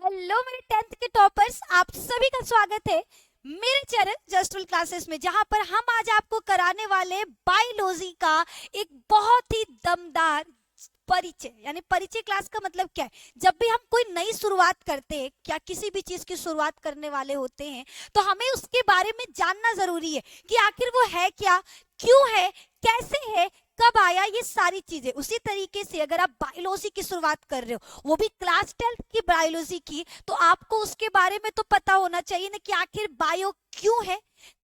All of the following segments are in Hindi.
हेलो मेरे 10th के टॉपर्स, आप सभी का स्वागत है मेरे चैनल जस्टफुल क्लासेस में, जहां पर हम आज आपको कराने वाले बायोलॉजी का एक बहुत ही दमदार परिचय। यानी परिचय क्लास का मतलब क्या है? जब भी हम कोई नई शुरुआत करते हैं, क्या किसी भी चीज की शुरुआत करने वाले होते हैं, तो हमें उसके बारे में जानना जरूरी है कि आखिर वो है क्या, क्यों है, कैसे है, कब आया, ये सारी चीजें। उसी तरीके से अगर आप बायोलॉजी की शुरुआत कर रहे हो, वो भी क्लास 10 की बायोलॉजी की, तो आपको उसके बारे में तो पता होना चाहिए ना कि आखिर बायो क्यों है,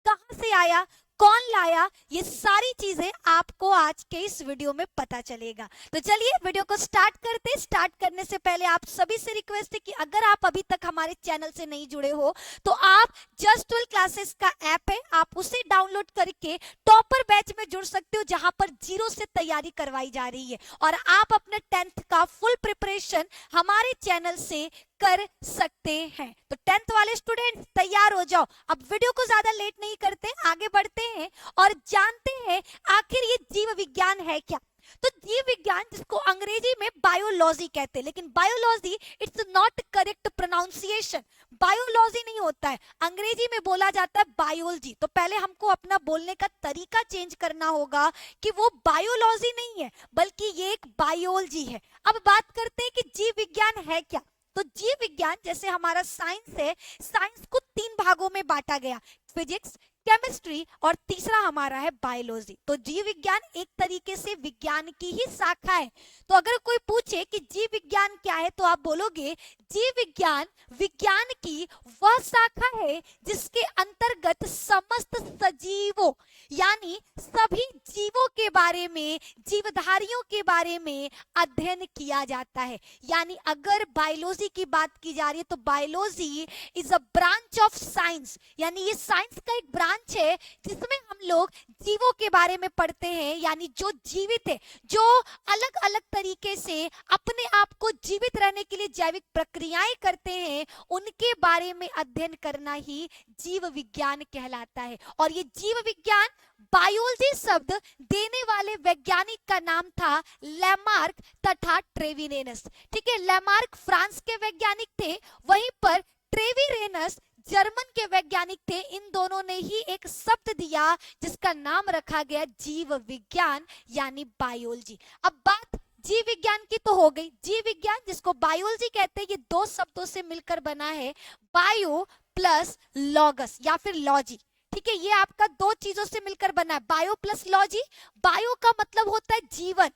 कहां से आया, कौन लाया। ये सारी चीजें आपको आज के इस वीडियो में पता चलेगा। तो चलिए वीडियो को स्टार्ट करते हैं। स्टार्ट करने से पहले आप सभी से रिक्वेस्ट है कि अगर आप अभी तक हमारे चैनल से नहीं जुड़े हो, तो आप जस्ट 12 क्लासेस का ऐप है, आप उसे डाउनलोड करके टॉपर बैच में जुड़ सकते हो, जहां पर जीरो से तैयारी करवाई जा रही है और आप अपने 10th का फुल प्रिपरेशन हमारे चैनल से कर सकते हैं। तो 10th वाले स्टूडेंट तैयार हो जाओ। अब वीडियो को ज्यादा लेट नहीं करते, आगे बढ़ते हैं और जानते हैं आखिर ये जीव विज्ञान है क्या। तो जीव विज्ञान, जिसको अंग्रेजी में बायोलॉजी कहते हैं, लेकिन biology it's not correct pronunciation. Biology नहीं होता है, अंग्रेजी में बोला जाता है बायोलॉजी। तो पहले हमको अपना बोलने का तरीका चेंज करना होगा कि वो बायोलॉजी नहीं है बल्कि ये एक बायोलॉजी है। अब बात करते हैं कि जीव विज्ञान है क्या। तो जीव विज्ञान, जैसे हमारा साइंस है, साइंस को 3 भागों में बांटा गया, फिजिक्स, केमिस्ट्री और तीसरा हमारा है बायोलॉजी। तो जीव विज्ञान एक तरीके से विज्ञान की ही शाखा है। तो अगर कोई पूछे कि जीव विज्ञान क्या है, तो आप बोलोगे जीव विज्ञान विज्ञान की वह शाखा है जिसके अंतर्गत समस्त सजीवों यानी सभी जीवों के बारे में, जीवधारियों के बारे में अध्ययन किया जाता है। यानी अगर बायोलॉजी की बात की जा रही है तो biology is a branch of science, यानी ये साइंस का एक ब्रांच है जिसमें हम लोग जीवों के बारे में पढ़ते हैं। यानी जो जीवित है, जो अलग अलग तरीके से अपने आप को जीवित रहने के लिए जैविक प्रक्रियाएं करते हैं, उनके बारे में अध्ययन करना ही जीव विज्ञान कहलाता है। और ये जीव विज्ञान, बायोलॉजी शब्द देने वाले वैज्ञानिक का नाम था लैमार्क तथा ट्रेविरेनस। ठीक है, लैमार्क फ्रांस के वैज्ञानिक थे, वहीं पर ट्रेविरेनस जर्मन के वैज्ञानिक थे। इन दोनों ने ही एक शब्द दिया जिसका नाम रखा गया जीव विज्ञान यानी बायोलॉजी। अब बात जीव विज्ञान की तो हो गई। जीव विज्ञान, जिसको बायोलॉजी कहते हैं, ये 2 शब्दों से मिलकर बना है, बायो प्लस लॉगस या फिर लॉजी। ठीक है, ये आपका 2 चीजों से मिलकर बना है, बायो प्लस लॉजी। बायो का मतलब होता है जीवन,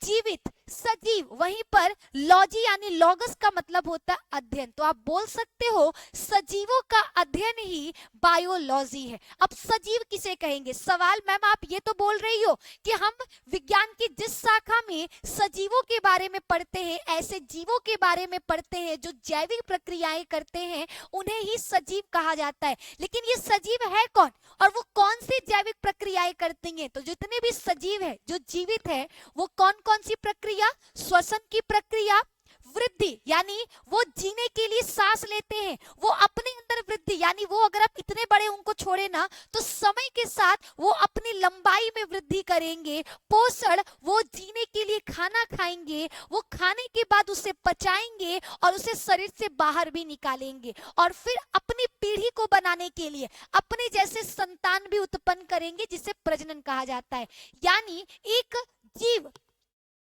जीवित, सजीव, वहीं पर लॉजी यानी लॉगस का मतलब होता है अध्ययन। तो आप बोल सकते हो सजीवों का अध्ययन ही बायोलॉजी है। अब सजीव किसे कहेंगे? सवाल, मैम आप ये तो बोल रही हो कि हम विज्ञान की जिस शाखा में सजीवों के बारे में पढ़ते हैं, ऐसे जीवों के बारे में पढ़ते हैं जो जैविक प्रक्रियाएं करते हैं, उन्हें ही सजीव कहा जाता है। लेकिन ये सजीव है कौन और वो कौन सी जैविक प्रक्रियाएं करती हैं? तो जितने भी सजीव है, जो जीवित है, वो कौन कौन सी प्रक्रिया? श्वसन की प्रक्रिया, वृद्धि यानी वो जीने के लिए सांस लेते हैं, वो अपने अंदर वृद्धि यानी वो अगर आप इतने बड़े उनको छोड़े ना, तो समय के साथ वो अपनी लंबाई में वृद्धि करेंगे। पोषण, वो जीने के लिए खाना खाएंगे, वो खाने के बाद उसे पचाएंगे और उसे शरीर से बाहर भी निकालेंगे और फिर अपनी पीढ़ी को बनाने के लिए अपने जैसे संतान भी उत्पन्न करेंगे, जिसे प्रजनन कहा जाता है। यानी एक जीव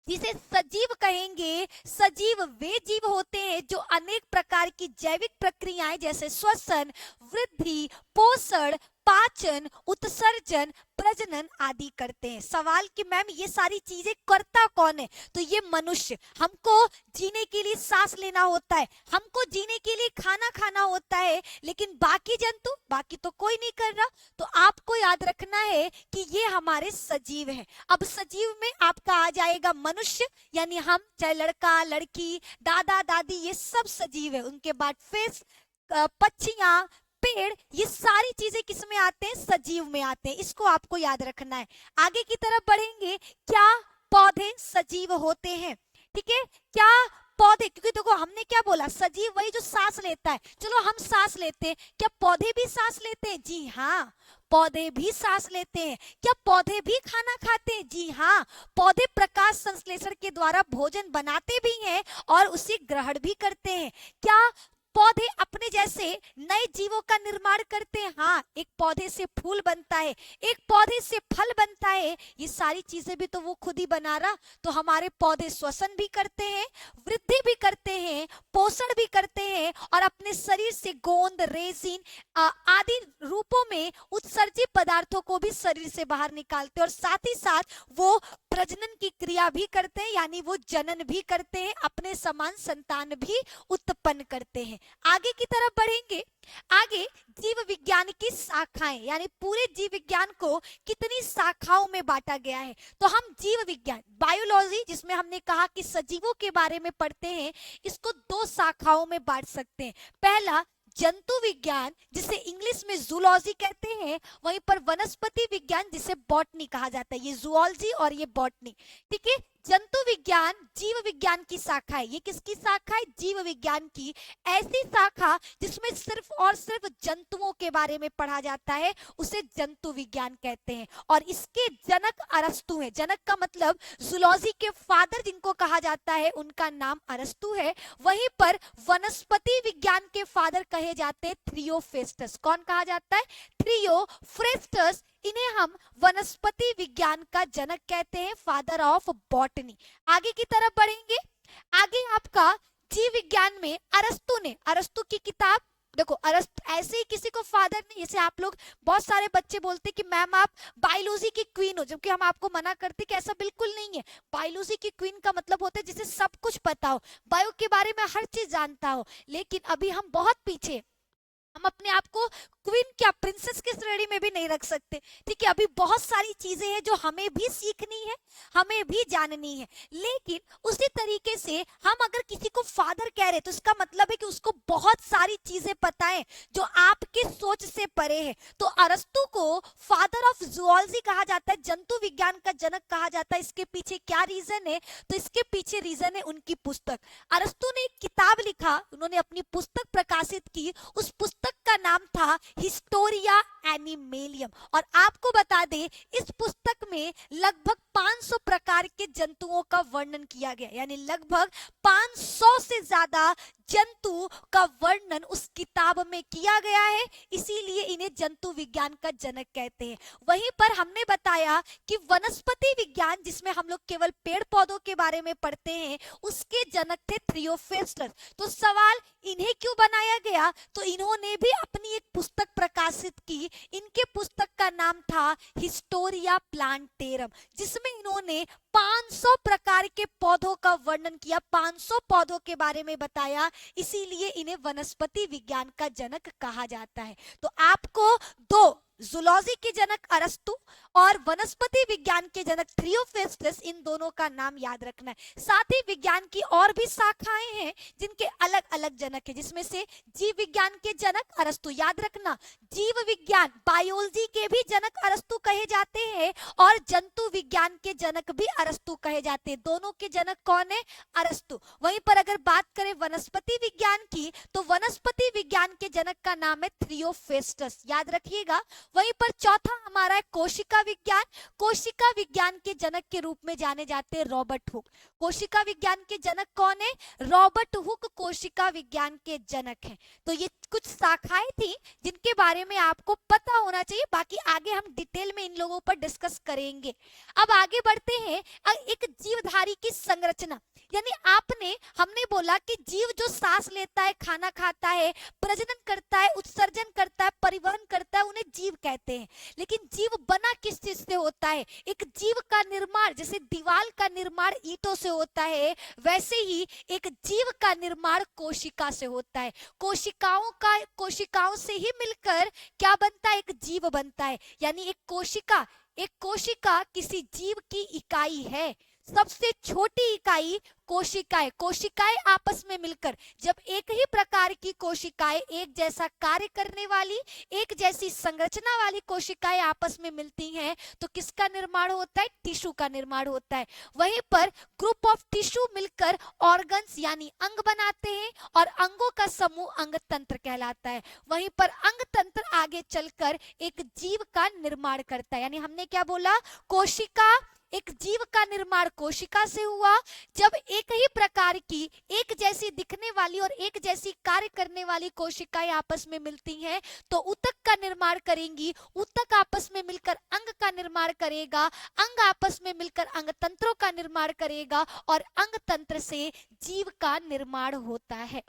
जिसे सजीव कहेंगे, सजीव वे जीव होते हैं जो अनेक प्रकार की जैविक प्रक्रियाएं जैसे श्वसन, वृद्धि, पोषण, पाचन, उत्सर्जन, प्रजनन आदि करते हैं। सवाल कि मैम ये सारी चीजें करता कौन है? तो ये मनुष्य। हमको जीने के लिए सांस लेना होता है, हमको जीने के लिए खाना खाना होता है, लेकिन बाकी जंतु, बाकी तो कोई नहीं कर रहा। तो आपको याद रखना है कि ये हमारे सजीव हैं। अब सजीव में आपका आ जाएगा मनुष्य, यानी हम, चाहे लड़का लड़की, दादा दादी, ये सब सजीव है। उनके बाद फिश, पक्षियां, पेड़, ये सारी चीजें किस में आते हैं? सजीव में आते हैं। इसको आपको याद रखना है। आगे की तरफ बढ़ेंगे, क्या पौधे सजीव होते हैं? ठीक है, क्या पौधे, क्योंकि देखो हमने क्या बोला, सजीव वही जो सांस लेता है। चलो हम सांस लेते हैं, क्या पौधे भी सांस लेते हैं? जी हाँ, पौधे भी सांस लेते हैं। क्या पौधे भी खाना खाते हैं? जी हाँ, पौधे प्रकाश संश्लेषण के द्वारा भोजन बनाते भी हैं और उसे ग्रहण भी करते हैं। क्या से नए जीवों का निर्माण करते हैं। हाँ, एक पौधे से फूल बनता है, एक पौधे से फल बनता है, ये सारी चीजें भी तो वो खुद ही बना रहा। तो हमारे पौधे श्वसन भी करते हैं, वृद्धि भी करते हैं, पोषण भी करते हैं और अपने शरीर से गोंद, रेजिन आदि रूपों में उत्सर्जित पदार्थों को भी शरीर से बाहर निकालते हैं और साथ ही साथ वो प्रजनन की क्रिया भी करते हैं, यानी वो जनन भी करते हैं, अपने समान संतान भी उत्पन्न करते हैं। आगे की तरफ बढ़ेंगे। आगे जीव विज्ञान की शाखाएं, यानी पूरे जीव विज्ञान को कितनी शाखाओं में बांटा गया है। तो हम जीव विज्ञान, बायोलॉजी, जिसमें हमने कहा कि सजीवों के बारे में पढ़ते हैं, इसको दो शाखाओं में बांट सकते हैं। पहला जंतु विज्ञान, जिसे इंग्लिश में जूलॉजी कहते हैं, वहीं पर वनस्पति विज्ञान, जिसे बॉटनी कहा जाता है। ये जूलॉजी और ये बॉटनी, ठीक है। जंतु विज्ञान जीव विज्ञान की शाखा है। ये किसकी शाखा है? जीव विज्ञान की। ऐसी शाखा जिसमें सिर्फ और सिर्फ जंतुओं के बारे में पढ़ा जाता है, उसे जंतु विज्ञान कहते हैं। और इसके जनक अरस्तु है। जनक का मतलब जूलॉजी के फादर जिनको कहा जाता है, उनका नाम अरस्तु है। वहीं पर वनस्पति विज्ञान के फादर कहे जाते हैं थ्रियोफेस्टस। कौन कहा जाता है? थ्रियोफ्रेस्टस। इन्हें हम वनस्पति विज्ञान का जनक कहते हैं, फादर ऑफ बॉटनी। आगे की तरफ बढ़ेंगे। आगे आपका जीव विज्ञान में अरस्तु की किताब देखो। अरस्तु ऐसे ही किसी को फादर नहीं, जैसे आप लोग बहुत सारे बच्चे बोलते कि मैम आप बायोलॉजी की क्वीन हो, जबकि हम आपको मना करते कि ऐसा बिल्कुल नहीं है। बायोलॉजी की क्वीन का मतलब होता है जिसे सब कुछ पता हो, बायो के बारे में हर चीज जानता हो। लेकिन अभी हम बहुत पीछे, हम अपने आप को क्वीन क्या, प्रिंसेस की श्रेणी में भी नहीं रख सकते, ठीक है। अभी बहुत सारी चीजें हैं जो हमें भी सीखनी है, हमें भी जाननी है। लेकिन उसी तरीके से हम अगर किसी को फादर कह रहे तो इसका मतलब है कि उसको बहुत सारी चीजें पता है जो आपकी सोच से परे है। तो अरस्तु को फादर ऑफ जूलॉजी कहा जाता है, जंतु विज्ञान का जनक कहा जाता है। इसके पीछे क्या रीजन है? तो इसके पीछे रीजन है उनकी पुस्तक। अरस्तु ने एक किताब लिखा, उन्होंने अपनी पुस्तक प्रकाशित की। उस पुस्तक का नाम था हिस्टोरिया एनिमेलियम। और आपको बता दें, इस पुस्तक में लगभग 500 प्रकार के जंतुओं का वर्णन किया गया, यानी लगभग 500 से ज्यादा जंतु का वर्णन उस किताब में किया गया है। इसीलिए इन्हें जंतु विज्ञान का जनक कहते हैं। वहीं पर हमने बताया कि वनस्पति विज्ञान, जिसमें हम लोग केवल पेड़ पौधों के बारे में पढ़ते हैं, उसके जनक थे थ्रियोफेस्टस। तो सवाल, इन्हें क्यों बनाया गया? तो इन्होंने भी अपनी एक पुस्तक प्रकाशित की। इनके पुस्तक का नाम था हिस्टोरिया प्लांटेरम, जिसमें इन्होंने 500 प्रकार के पौधों का वर्णन किया, 500 पौधों के बारे में बताया। इसीलिए इन्हें वनस्पति विज्ञान का जनक कहा जाता है। तो आपको दो, जूलॉजी के जनक अरस्तु और वनस्पति विज्ञान के जनक थ्रियोफेस्टस, इन दोनों का नाम याद रखना है। साथ ही विज्ञान की और भी शाखाएं हैं जिनके अलग अलग जनक है, जिसमें से जीव विज्ञान के जनक अरस्तु, याद रखना। जीव विज्ञान, बायोलॉजी के भी जनक अरस्तु कहे जाते हैं और जंतु विज्ञान के जनक भी अरस्तु कहे जाते हैं। दोनों के जनक कौन है? अरस्तु। वहीं पर अगर बात करें वनस्पति विज्ञान की, तो वनस्पति विज्ञान के जनक का नाम है थ्रियोफेस्टस, याद रखिएगा। वहीं पर चौथा हमारा है कोशिका विज्ञान। कोशिका विज्ञान के जनक के रूप में जाने जाते हैं रॉबर्ट हुक। कोशिका विज्ञान के जनक कौन है? रॉबर्ट हुक कोशिका विज्ञान के जनक हैं। तो ये कुछ शाखाएं थी जिनके बारे में आपको पता होना चाहिए। बाकी आगे हम डिटेल में इन लोगों पर डिस्कस करेंगे। अब आगे बढ़ते हैं। एक जीवधारी की संरचना, यानी हमने बोला कि जीव जो सांस लेता है, खाना खाता है, प्रजनन करता है, उत्सर्जन करता है, परिवहन करता है, उन्हें जीव कहते हैं। लेकिन जीव बना किस चीज से होता है? एक जीव का निर्माण, जैसे दीवार का निर्माण ईंटों से होता है, वैसे ही एक जीव का निर्माण कोशिका से होता है। कोशिकाओं से ही मिलकर क्या बनता है? एक जीव बनता है। यानी एक कोशिका किसी जीव की इकाई है। सबसे छोटी इकाई कोशिकाएं आपस में मिलकर, जब एक ही प्रकार की कोशिकाएं, एक जैसा कार्य करने वाली, एक जैसी संरचना वाली कोशिकाएं आपस में मिलती हैं, तो किसका निर्माण होता है? टिश्यू का निर्माण होता है। वहीं पर ग्रुप ऑफ टिश्यू मिलकर ऑर्गन्स यानी अंग बनाते हैं और अंगों का समूह अंग तंत्र कहलाता है। वहीं पर अंग तंत्र आगे चलकर एक जीव का निर्माण करता है। यानी हमने क्या बोला? कोशिका एक जीव का निर्माण कोशिका से हुआ। जब एक ही प्रकार की, एक जैसी दिखने वाली और एक जैसी कार्य करने वाली कोशिकाएं आपस में मिलती हैं तो ऊतक का निर्माण करेंगी, ऊतक आपस में मिलकर अंग का निर्माण करेगा, अंग आपस में मिलकर अंग तंत्रों का निर्माण करेगा और अंग तंत्र से जीव का निर्माण होता है।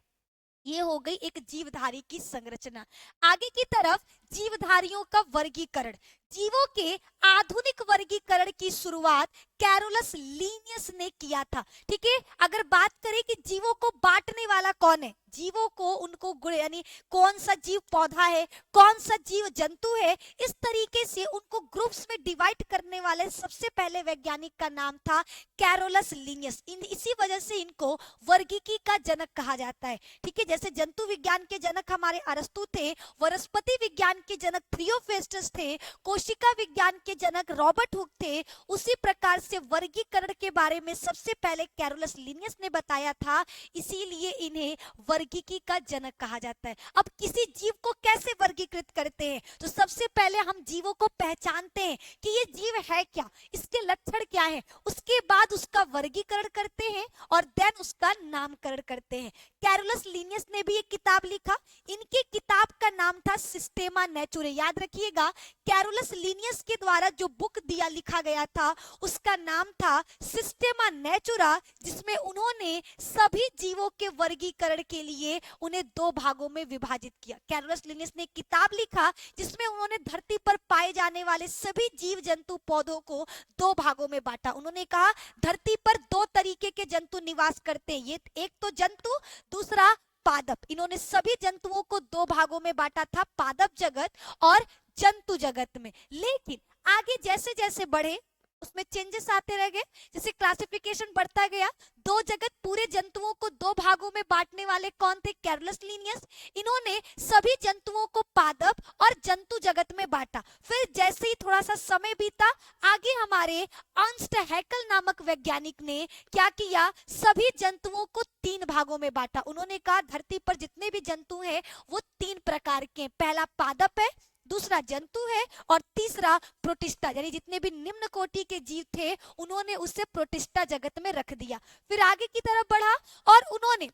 ये हो गई एक जीवधारी की संरचना। आगे की तरफ जीवधारियों का वर्गीकरण। जीवों के आधुनिक वर्गीकरण की शुरुआत कैरोलस लीनियस ने किया था। ठीक है, अगर बात करें कि जीवों को बांटने वाला कौन है, जीवों को उनको यानी कौन सा जीव पौधा है, कौन सा जीव जंतु है, इस तरीके से उनको ग्रुप्स में डिवाइड करने वाले सबसे पहले वैज्ञानिक का नाम था कैरोलस लीनियस। इसी वजह से इनको वर्गीकी का जनक कहा जाता है। ठीक है, जैसे जंतु विज्ञान के जनक हमारे अरस्तु थे, वनस्पति विज्ञान के जनक थियोफेस्टस थे, कोशिका विज्ञान के जनक रॉबर्ट हुक थे, उसी प्रकार से वर्गीकरण के बारे में सबसे पहले कैरोलस लीनियस ने बताया था, इसीलिए इन्हें वर्गीकी का जनक कहा जाता है। अब किसी जीव को कैसे वर्गीकृत करते हैं, तो सबसे पहले हम जीवों को पहचानते हैं कि ये जीव है क्या, इसके लक्षण क्या है, उसके बाद उसका वर्गीकरण करते हैं और देन उसका नामकरण करते हैं। कैरोलस लीनियस ने भी एक किताब लिखा, इनके किताब का नाम था सिस्टेमा नेचुरे। याद रखिएगा, कैरोलस लीनियस के द्वारा जो बुक दिया लिखा गया था उसका नाम था सिस्टेमा नेचुरा, जिसमें उन्होंने सभी जीवों के वर्गीकरण के लिए उन्हें दो भागों में विभाजित किया। कैरोलस लीनियस ने एक किताब लिखा जिसमें उन्होंने धरती पर पाए जाने वाले सभी जीव जंतु पौधों को दो भागों में बांटा। उन्होंने कहा धरती पर दो तरीके के जंतु निवास करते हैं, ये एक तो जंतु, दूसरा पादप। इन्होंने सभी जंतुओं को दो भागों में बांटा था, पादप जगत और जंतु जगत में। लेकिन आगे जैसे जैसे बढ़े उसमें चेंजेस आते रह गए, जैसे क्लासिफिकेशन बढ़ता गया। दो जगत पूरे जंतुओं को दो भागों में बांटने वाले कौन थे? Carolus Linnaeus. इन्होंने सभी जंतुओं को पादप और जंतु जगत में बांटा। फिर जैसे ही थोड़ा सा समय बीता, आगे हमारे अर्नस्ट हैकेल नामक वैज्ञानिक ने क्या किया, सभी जंतुओं को तीन भागों में बांटा। उन्होंने कहा धरती पर जितने भी जंतु हैं वो तीन प्रकार के हैं, पहला पादप है, दूसरा जंतु है और तीसरा प्रोटिस्टा, यानी जितने भी निम्न कोटि के जीव थे उन्होंने उसे प्रोटिस्टा जगत में रख दिया। फिर आगे की तरफ बढ़ा और उन्होंने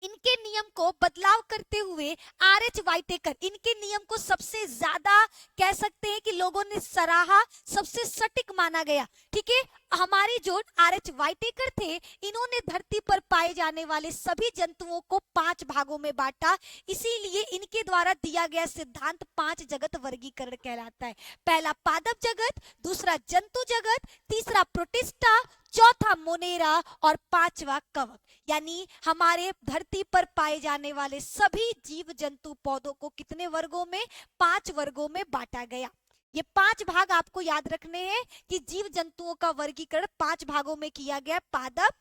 इनके नियम को बदलाव करते हुए आर.एच. वाइटेकर, इनके नियम को सबसे ज्यादा कह सकते हैं कि लोगों ने सराहा, सबसे सटीक माना गया। ठीक है, हमारे जो आर.एच. वाइटेकर थे, इन्होंने धरती पर पाए जाने वाले सभी जंतुओं को पांच भागों में बांटा। इसीलिए इनके द्वारा दिया गया सिद्धांत पांच जगत वर्गीकरण कहलाता है। पहला पादप जगत, दूसरा जंतु जगत, तीसरा प्रोटिस्टा, चौथा मोनेरा और पांचवा कवक। यानी हमारे धरती पर पाए जाने वाले सभी जीव जंतु पौधों को कितने वर्गों में? पांच वर्गों में बांटा गया। ये पांच भाग आपको याद रखने हैं कि जीव जंतुओं का वर्गीकरण पांच भागों में किया गया, पादप,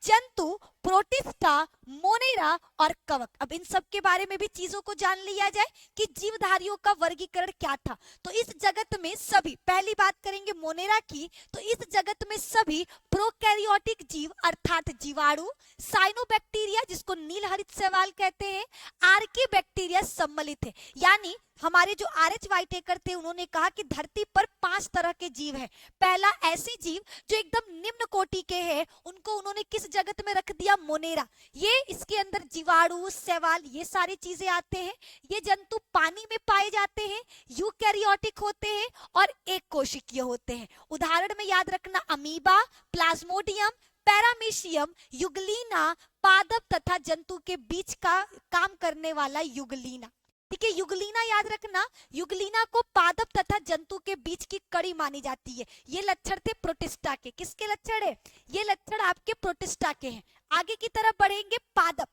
जंतु, प्रोटिस्टा, मोनेरा और कवक। अब इन सब के बारे में भी चीजों को जान लिया जाए कि जीवधारियों का वर्गीकरण क्या था। तो इस जगत में सभी, पहली बात करेंगे मोनेरा की, तो इस जगत में सभी प्रोकैरियोटिक जीव अर्थात जीवाणु, साइनोबैक्टीरिया जिसको नीलहरित शैवाल कहते हैं, आर्कियोबैक्टीरिया सम्मिलित है। यानी हमारे जो आर.एच. वाइटेकर थे उन्होंने कहा कि धरती पर पांच तरह के जीव हैं। पहला ऐसे जीव जो एकदम निम्न कोटि के हैं, उनको उन्होंने किस जगत में रख दिया? मोनेरा। ये इसके अंदर जीवाणु, शैवाल, ये सारी चीजें आते हैं। ये जंतु पानी में पाए जाते हैं, यूकैरियोटिक होते हैं और एक कोशिकीय होते हैं। उदाहरण में याद रखना अमीबा, प्लाज्मोडियम, पैरामीशियम, युगलीना, पादप तथा जंतु के बीच का काम करने वाला युगलीना। ठीक है, युगलीना याद रखना, युगलीना को पादप तथा जंतु के बीच की कड़ी मानी जाती है। ये लक्षण थे प्रोटिस्टा के। किसके लक्षण है? ये लक्षण आपके प्रोटिस्टा के हैं। आगे की तरफ बढ़ेंगे पादप।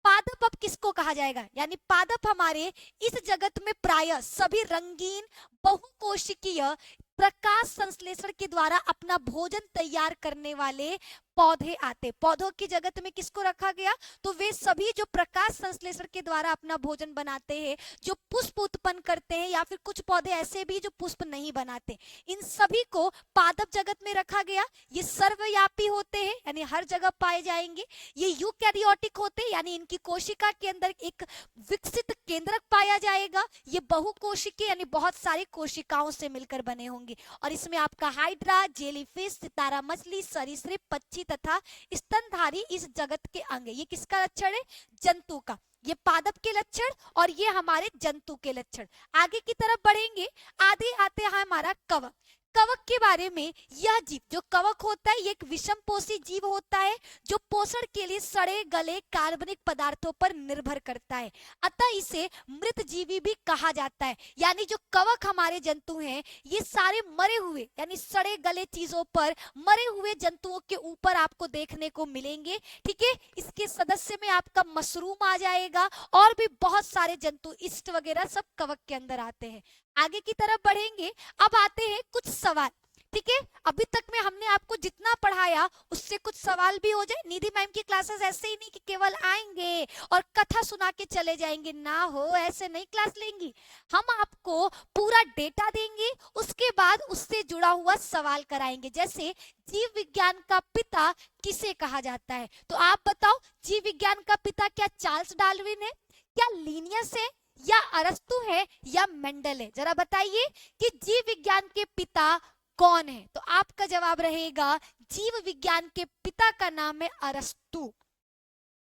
पादप अब किसको कहा जाएगा? यानी पादप हमारे इस जगत में प्रायः सभी रंगीन बहुकोशिकीय प्रकाश संश्लेषण के द्वारा अपना भोजन तैयार करने वाले पौधे आते। पौधों की जगत में किसको रखा गया? तो वे सभी जो प्रकाश संश्लेषण के द्वारा अपना भोजन बनाते हैं, जो पुष्प उत्पन्न करते हैं, या फिर कुछ पौधे ऐसे भी जो पुष्प नहीं बनाते, इन सभी को पादप जगत में रखा गया। ये सर्वव्यापी होते हैं, यानी हर जगह पाए जाएंगे। ये यूकैरियोटिक होते हैं, यानी इनकी कोशिका के अंदर एक विकसित केंद्रक पाया जाएगा। ये बहुकोशिकीय यानी बहुत सारी कोशिकाओं से मिलकर बने होंगे। और इसमें आपका हाइड्रा, जेलीफिश, सितारा मछली, सरीसृप, पक्षी तथा स्तनधारी इस जगत के अंग है। ये किसका लक्षण है? जंतु का। ये पादप के लक्षण और ये हमारे जंतु के लक्षण। आगे की तरफ बढ़ेंगे, आगे आते हैं हमारा कवक। कवक के बारे में, यह जीव जो कवक होता है, ये एक विषमपोषी जीव होता है जो पोषण के लिए सड़े गले कार्बनिक पदार्थों पर निर्भर करता है। अतः इसे मृतजीवी भी कहा जाता है। यानी जो कवक हमारे जंतु हैं, ये सारे मरे हुए यानी सड़े गले चीजों पर, मरे हुए जंतुओं के ऊपर आपको देखने को मिलेंगे। ठीक है, इसके सदस्य में आपका मशरूम आ जाएगा और भी बहुत सारे जंतु, ईस्ट वगैरह सब कवक के अंदर आते हैं। आगे की तरफ बढ़ेंगे, अब आते हैं कुछ सवाल। ठीक है, अभी तक में हमने आपको जितना पढ़ाया उससे कुछ सवाल भी हो जाए। निधि मैम की क्लासेस ऐसे ही नहीं कि केवल आएंगे और कथा सुना के चले जाएंगे, ना हो, ऐसे नहीं क्लास लेंगी। हम आपको पूरा डेटा देंगे, उसके बाद उससे जुड़ा हुआ सवाल कराएंगे। जैसे जीव विज्ञान का पिता किसे कहा जाता है? तो आप बताओ, जीव विज्ञान का पिता क्या चार्ल्स डार्विन है, क्या लिनियस है, या अरस्तु है, या मेंडल है? जरा बताइए कि जीव विज्ञान के पिता कौन है? तो आपका जवाब रहेगा, जीव विज्ञान के पिता का नाम है अरस्तु।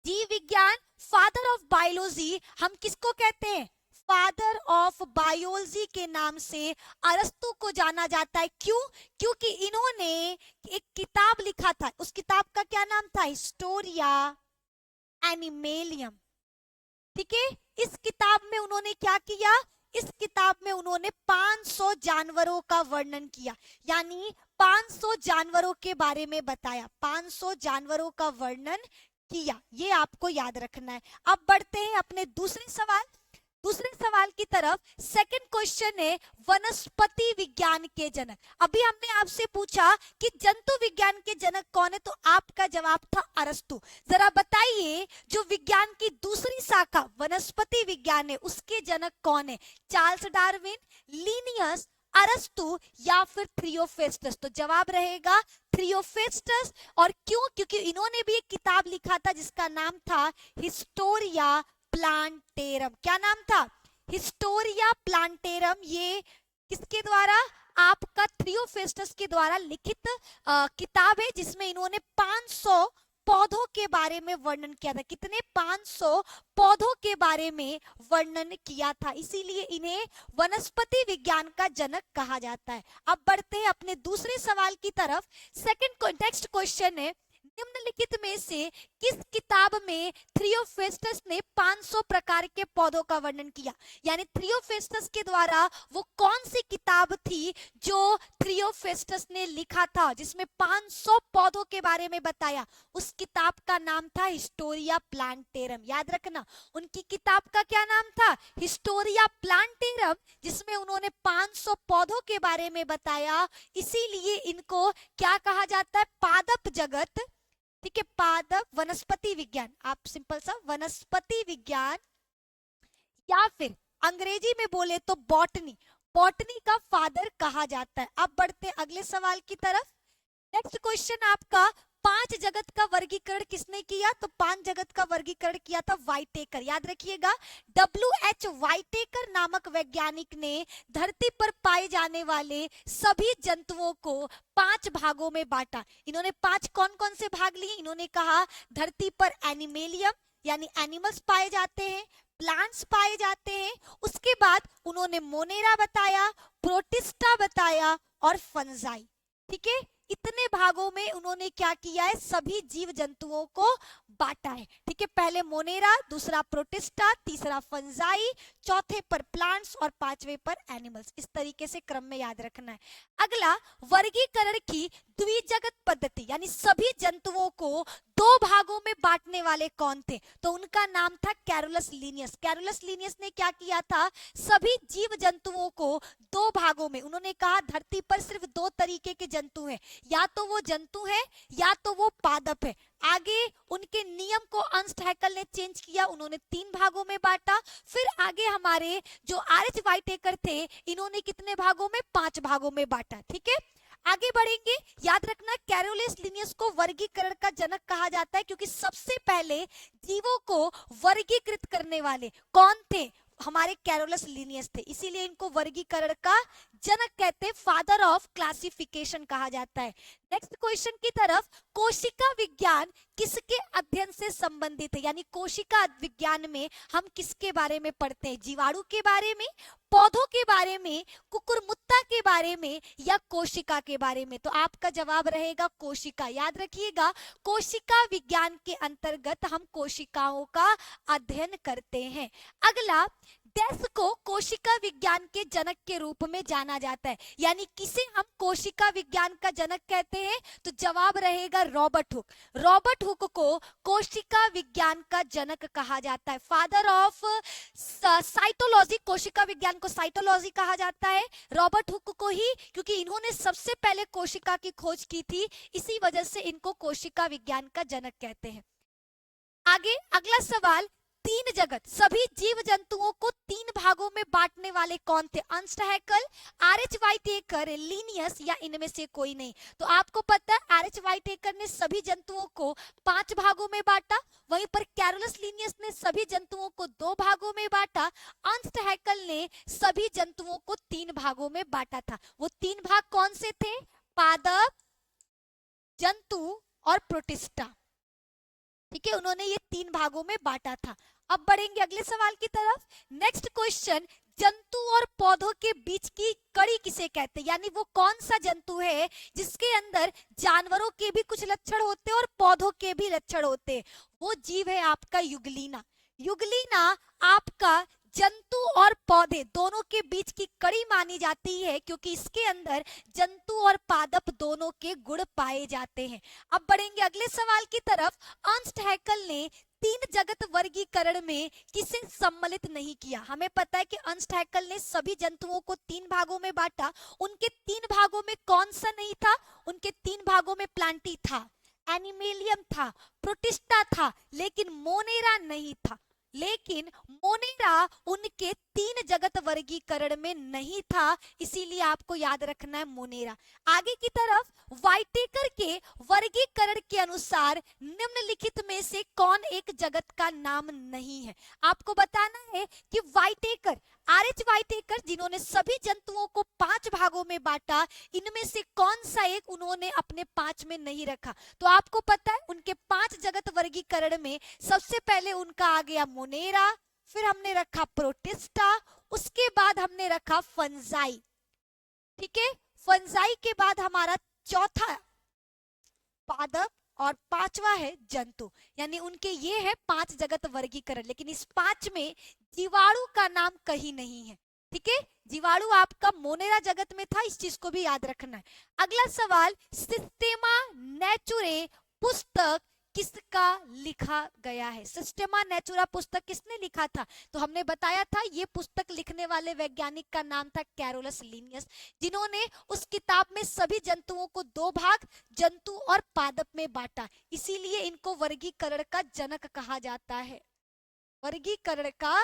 जीव विज्ञान, फादर ऑफ बायोलॉजी, हम किसको कहते हैं? फादर ऑफ बायोलॉजी के नाम से अरस्तु को जाना जाता है। क्यों? क्योंकि इन्होंने एक किताब लिखा था, उस किताब का क्या नाम था? हिस्टोरिया एनिमेलियम। ठीक है, इस किताब में उन्होंने क्या किया? इस किताब में उन्होंने 500 जानवरों का वर्णन किया, यानी 500 जानवरों के बारे में बताया, 500 जानवरों का वर्णन किया। ये आपको याद रखना है। अब बढ़ते हैं अपने दूसरे सवाल की तरफ। सेकंड क्वेश्चन है, वनस्पति विज्ञान के जनक। अभी हमने आपसे पूछा कि जंतु विज्ञान के जनक कौन है, तो आपका जवाब था अरस्तु। जरा बताइए, जो विज्ञान की दूसरी शाखा वनस्पति विज्ञान है, उसके जनक कौन है? चार्ल्स डार्विन, लिनियस, अरस्तु, या फिर थियोफेस्टस? तो जवाब रहेगा थियोफेस्टस। और क्यों? क्योंकि इन्होंने भी एक किताब लिखा था जिसका नाम था हिस्टोरिया प्लांटेरम। क्या नाम था? Historia plantarum. ये किसके द्वारा? आपका थियोफेस्टस के द्वारा लिखित किताब है, जिसमें इन्होंने 500 पौधों के बारे में वर्णन किया था। कितने? 500 पौधों के बारे में वर्णन किया था, इसीलिए इन्हें वनस्पति विज्ञान का जनक कहा जाता है। अब बढ़ते हैं अपने दूसरे सवाल की तरफ। सेकंड नेक्स्ट क्वेश्चन है, निम्नलिखित में से किस किताब में थियोफेस्टस ने 500 प्रकार के पौधों का वर्णन किया? यानी थियोफेस्टस के द्वारा वो कौन सी किताब थी जो थियोफेस्टस ने लिखा था, जिसमें 500 पौधों के बारे में बताया? उस किताब का नाम था हिस्टोरिया प्लांटेरम। याद रखना, उनकी किताब का क्या नाम था? हिस्टोरिया प्लांटेरम, जिसमें उन्होंने 500 पौधों के बारे में बताया। इसीलिए इनको क्या कहा जाता है? पादप जगत। ठीक है, पादप वनस्पति विज्ञान, आप सिंपल सा वनस्पति विज्ञान, या फिर अंग्रेजी में बोले तो बॉटनी, बॉटनी का फादर कहा जाता है। अब बढ़ते अगले सवाल की तरफ। नेक्स्ट क्वेश्चन आपका, 5 जगत का वर्गीकरण किसने किया? तो 5 जगत का वर्गीकरण किया था वाइटेकर। याद रखिएगा, WH वाइटेकर नामक वैज्ञानिक ने धरती पर पाए जाने वाले सभी जंतुओं को 5 भागों में बांटा। इन्होंने 5 कौन कौन से भाग लिए? इन्होंने कहा धरती पर एनिमेलियम यानी एनिमल्स पाए जाते हैं, प्लांट्स पाए जाते हैं, उसके बाद उन्होंने मोनेरा बताया, प्रोटिस्टा बताया और फंजाई। ठीक है, इतने भागों में उन्होंने क्या किया है? सभी जीव जंतुओं को बांटा है। ठीक है, पहले मोनेरा, दूसरा प्रोटिस्टा, तीसरा फंजाई, चौथे पर प्लांट्स और 5वें पर एनिमल्स। इस तरीके से क्रम में याद रखना है। अगला, वर्गीकरण की द्विजगत पद्धति, यानी सभी जंतुओं को दो भागों में बांटने वाले कौन थे? तो उनका नाम था कैरोलस लीनियस। कैरोलस लीनियस ने क्या किया था? सभी जीव जंतुओं को दो भागों में, उन्होंने कहा धरती पर सिर्फ दो तरीके के जंतु हैं, या तो वो जंतु है या तो वो पादप है। आगे उनके नियम को अर्नस्ट हैकेल ने चेंज किया, उन्होंने तीन भागों में बांटा। फिर आगे हमारे जो आर.एच. व्हाइटेकर थे, इन्होंने कितने भागों में? 5 भागों में बांटा। ठीक है, आगे बढ़ेंगे। याद रखना, कैरोलस लीनियस को वर्गीकरण का जनक कहा जाता है, क्योंकि सबसे पहले जीवों को वर्गीकृत करने वाले कौन थे? हमारे कैरोलस लीनियस थे, इसीलिए इनको वर्गीकरण का जनक कहते हैं, फादर ऑफ क्लासिफिकेशन कहा जाता है। नेक्स्ट क्वेश्चन की तरफ, कोशिका विज्ञान किसके अध्ययन से संबंधित है? यानी कोशिका विज्ञान में हम किसके बारे में पढ़ते हैं? जीवाणु के बारे में, पौधों के बारे में, कुकुरमुत्ता के बारे में, या कोशिका के बारे में? तो आपका जवाब रहेगा कोशिका। याद रखिएगा, कोशिका विज्ञान के अंतर्गत हम कोशिकाओं का अध्ययन करते हैं। अगला, डेथ को कोशिका विज्ञान के जनक के रूप में जाना जाता है, यानी किसे हम कोशिका विज्ञान का जनक कहते हैं? तो जवाब रहेगा रॉबर्ट हुक। रॉबर्ट हुक को कोशिका विज्ञान का जनक कहा जाता है, फादर ऑफ साइटोलॉजी। कोशिका विज्ञान को साइटोलॉजी कहा जाता है रॉबर्ट हुक को ही, क्योंकि इन्होंने सबसे पहले कोशिका की खोज की थी, इसी वजह से इनको कोशिका विज्ञान का जनक कहते हैं। आगे अगला सवाल, तीन जगत, सभी जीव जंतुओं को तीन भागों में बांटने वाले कौन थे? Ernst Haeckel, R H. Whittaker, Linnaeus, या इनमें से कोई नहीं? तो आपको पता है आर.एच. व्हाइटेकर ने सभी जंतुओं को 5 भागों में बांटा, वहीं पर कैरोलस लीनियस ने सभी जंतुओं को 2 भागों में बांटा, अर्नस्ट हैकेल ने सभी जंतुओं को 3 भागों में बांटा था। वो 3 भाग कौन से थे? पादप, जंतु और प्रोटिस्टा। ठीक है, उन्होंने ये 3 भागों में बांटा था। अब बढ़ेंगे अगले सवाल की तरफ। नेक्स्ट क्वेश्चन, जंतु और पौधों के बीच की कड़ी किसे कहते हैं? यानी वो कौन सा जंतु है जिसके अंदर जानवरों के भी कुछ लक्षण होते हैं और पौधों के भी लक्षण होते हैं? वो जीव है आपका युगलीना। युगलीना आपका जंतु और पौधे दोनों के बीच की कड़ी मानी जाती है, क्योंकि इसके अंदर जंतु और पादप दोनों के गुण पाए जाते हैं। अब बढ़ेंगे अगले सवाल की तरफ। अर्नस्ट हैकेल ने 3 जगत वर्गीकरण में किसे सम्मिलित नहीं किया? हमें पता है कि अर्नस्ट हैकेल ने सभी जंतुओं को 3 भागों में बांटा, उनके 3 भागों में कौन सा नहीं था? उनके 3 भागों में प्लांटी था, एनिमेलियम था, प्रोटिस्टा था, लेकिन मोनेरा नहीं था। लेकिन मोनेरा उनके 3 जगत वर्गीकरण में नहीं था, इसीलिए आपको याद रखना है मोनेरा। आगे की तरफ, व्हाइटेकर के वर्गीकरण के अनुसार निम्नलिखित में से कौन एक जगत का नाम नहीं है? आपको बताना है कि व्हाइटेकर, आर.एच. व्हाइटेकर, जिन्होंने सभी जंतुओं को 5 भागों में बांटा, इनमें से कौन सा एक उन्होंने अपने 5 में नहीं रखा? तो आपको पता है उनके 5 जगत वर्गीकरण में सबसे पहले उनका आ गया मोनेरा, फिर हमने रखा प्रोटिस्टा, उसके बाद हमने रखा फंजाई। ठीक है, फंजाई के बाद हमारा चौथा पादप और 5वां है जंतु। यानी उनके ये है 5 जगत वर्गीकरण, लेकिन इस 5 में जीवाणु का नाम कहीं नहीं है। ठीक है, जीवाणु आपका मोनेरा जगत में था, इस चीज को भी याद रखना है। अगला सवाल, सिस्टेमा नेचुरे पुस्तक किसका लिखा गया है? सिस्टेमा नेचुरा पुस्तक किसने लिखा था? तो हमने बताया था ये पुस्तक लिखने वाले वैज्ञानिक का नाम था कैरोलस लीनियस, जिन्होंने उस किताब में सभी जंतुओं को 2 भाग, जंतु और पादप में बांटा, इसीलिए इनको वर्गीकरण का जनक कहा जाता है। वर्गीकरण का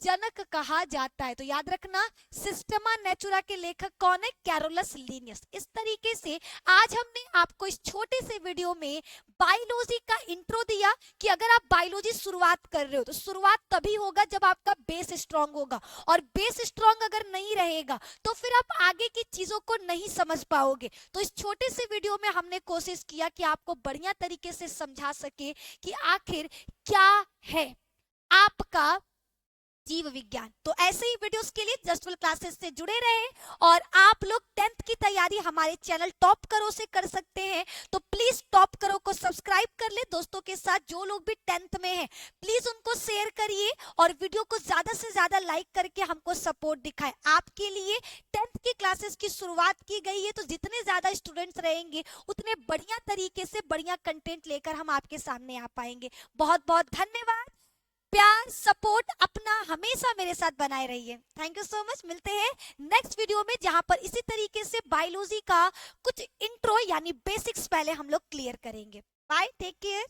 जनक कहा जाता है। तो याद रखना, सिस्टेमा नेचुरा के लेखक कौन है? Carolus Linnaeus. इस तरीके से आज हमने आपको इस छोटे से वीडियो में बायोलॉजी का इंट्रो दिया कि अगर आप बायोलॉजी शुरुआत कर रहे हो तो शुरुआत तभी होगा जब आपका बेस स्ट्रांग होगा, और बेस स्ट्रांग अगर नहीं रहेगा तो फिर आप आगे की चीजों को नहीं समझ पाओगे। तो इस छोटे से वीडियो में हमने कोशिश किया कि आपको बढ़िया तरीके से समझा सके कि आखिर क्या है आपका जीव विज्ञान। तो ऐसे ही वीडियोस के लिए जस्टफुल क्लासेस से जुड़े रहे और आप लोग 10th की तैयारी हमारे चैनल टॉप करो से कर सकते हैं। तो प्लीज टॉप करो को सब्सक्राइब कर ले दोस्तों के साथ, जो लोग भी 10th में हैं प्लीज उनको शेयर करिए और वीडियो को ज्यादा से ज्यादा लाइक करके हमको सपोर्ट दिखाएं। आपके लिए 10th की क्लासेस की शुरुआत की गई है, तो जितने ज्यादा स्टूडेंट्स रहेंगे उतने बढ़िया तरीके से बढ़िया कंटेंट लेकर हम आपके सामने आ पाएंगे। बहुत बहुत धन्यवाद। प्यार सपोर्ट अपना हमेशा मेरे साथ बनाए रहिए। Thank you so much. मिलते हैं नेक्स्ट वीडियो में, जहां पर इसी तरीके से बायोलॉजी का कुछ इंट्रो यानी बेसिक्स पहले हम लोग क्लियर करेंगे। Bye, take care.